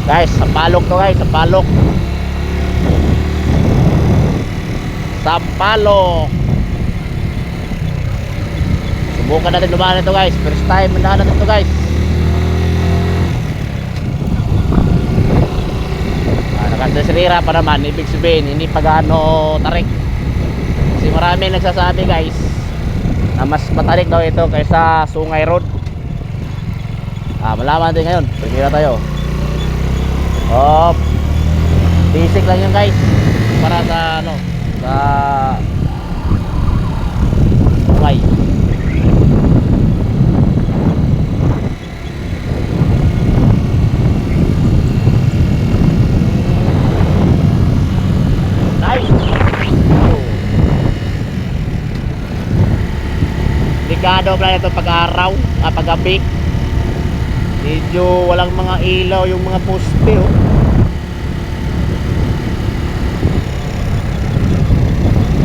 Guys, Sampalok to guys, Sampalok. Sampalok. Subukan natin dumaan ito guys. First time mandahan natin ito guys. Nakasirira pa naman. Ibig sabihin hindi pa gaano tarik. Kasi marami nagsasabi guys na mas matarik daw ito kaysa Sungay Road. Malaman din ngayon. Pagkira tayo. Basic lang yun guys. Para sa ano, sa Sungay. Delikado pala ito pag-araw, pag-gabi. Medyo walang mga ilaw yung mga poste oh.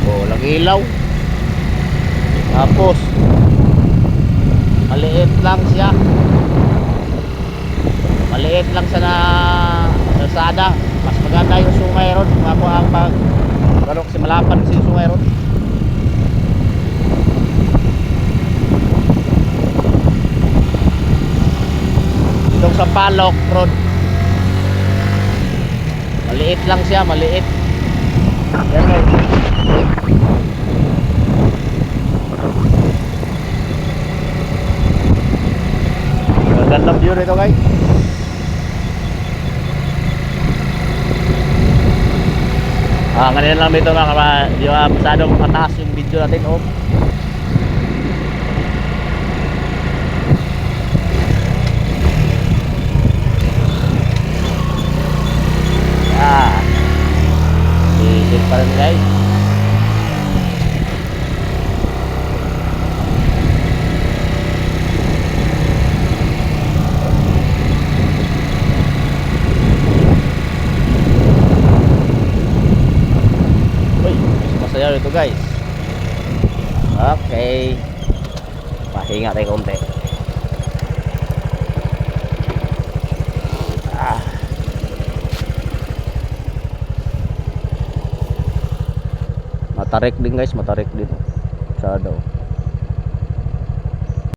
Walang ilaw. Tapos maliit lang siya. Maliit lang sa na kalsada. Mas maganda yung Sungay Road. Ako ang pag gano'n kasi malapan kasi yung Sungay Road. Itong Sampalok Road, maliit lang siya, maliit. Yan guys. Magandang view nito guys. Ganyan lang dito mga kapatid. Di ba masyadong mataas yung video natin oh. Isit pa rin guys. Uy, mas masaya ito guys. Okay, pahinga tayo konti. Matarik din guys, matarik din. Shadow.